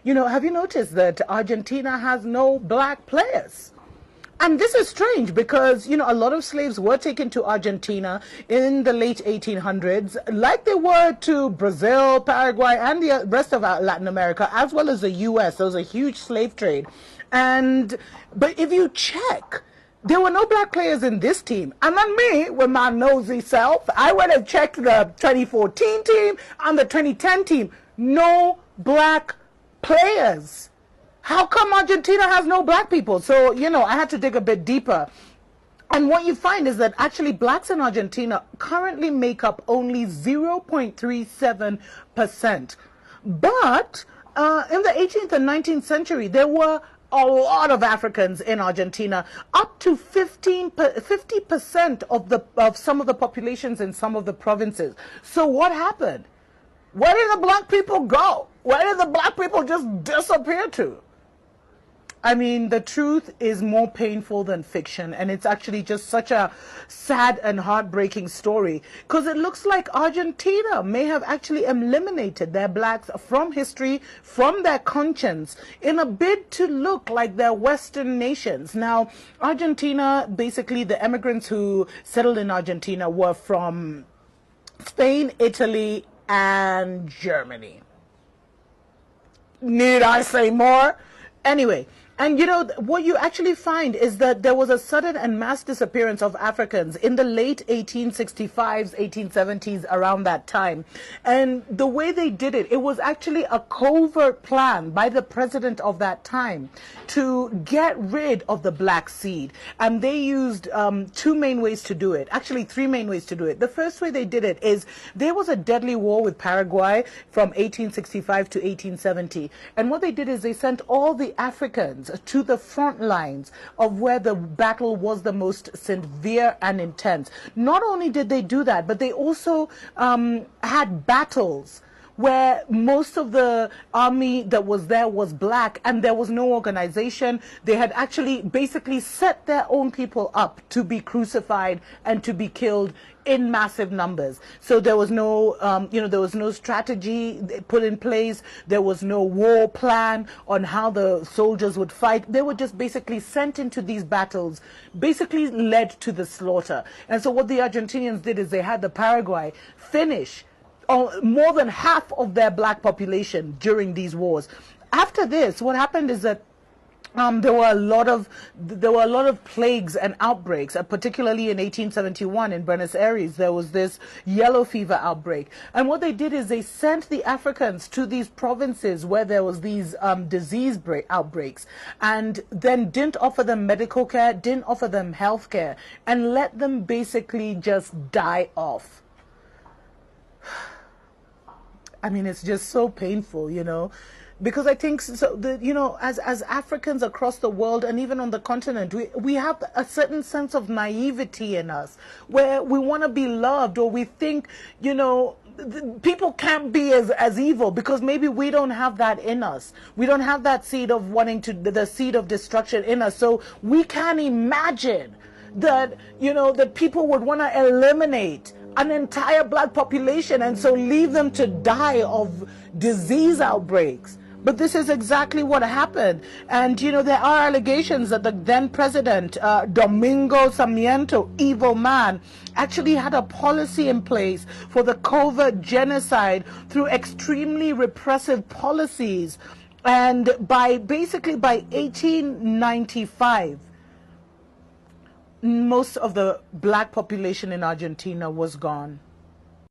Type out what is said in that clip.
have you noticed that Argentina has no black players? And this is strange because, a lot of slaves were taken to Argentina in the late 1800s, like they were to Brazil, Paraguay, and the rest of Latin America, as well as the U.S. There was a huge slave trade. But if you check, there were no black players in this team. And then me, with my nosy self, I went and checked the 2014 team and the 2010 team. No black players. How come Argentina has no black people? So, I had to dig a bit deeper. And what you find is that actually blacks in Argentina currently make up only 0.37%. But in the 18th and 19th century, there were a lot of Africans in Argentina, up to 50% of some of the populations in some of the provinces. So what happened? Where did the black people go? Where did the black people just disappear to? I mean, the truth is more painful than fiction, and it's actually just such a sad and heartbreaking story, because it looks like Argentina may have actually eliminated their blacks from history, from their conscience, in a bid to look like their Western nations. Now, Argentina, basically the immigrants who settled in Argentina were from Spain, Italy, and Germany. Need I say more? Anyway, and what you actually find is that there was a sudden and mass disappearance of Africans in the late 1865s, 1870s, around that time. And the way they did it, it was actually a covert plan by the president of that time to get rid of the black seed. And they used two main ways to do it, actually three main ways to do it. The first way they did it is there was a deadly war with Paraguay from 1865 to 1870. And what they did is they sent all the Africans to the front lines of where the battle was the most severe and intense. Not only did they do that, but they also had battles where most of the army that was there was black, and there was no organization. They had actually basically set their own people up to be crucified and to be killed in massive numbers. So there was no, there was no strategy put in place. There was no war plan on how the soldiers would fight. They were just basically sent into these battles, basically led to the slaughter. And so what the Argentinians did is they had the Paraguay finish more than half of their black population during these wars. After this, what happened is that there were a lot of plagues and outbreaks, particularly in 1871 in Buenos Aires. There was this yellow fever outbreak, and what they did is they sent the Africans to these provinces where there was these disease outbreaks, and then didn't offer them medical care, didn't offer them health care, and let them basically just die off. I mean, it's just so painful, because I think so. As Africans across the world and even on the continent, we have a certain sense of naivety in us, where we want to be loved, or we think, people can't be as evil because maybe we don't have that in us. We don't have that seed of the seed of destruction in us. So we can't imagine that, that people would want to eliminate an entire black population and so leave them to die of disease outbreaks. But this is exactly what happened. And, there are allegations that the then president, Domingo Sarmiento, evil man, actually had a policy in place for the covert genocide through extremely repressive policies. And by 1895, most of the black population in Argentina was gone.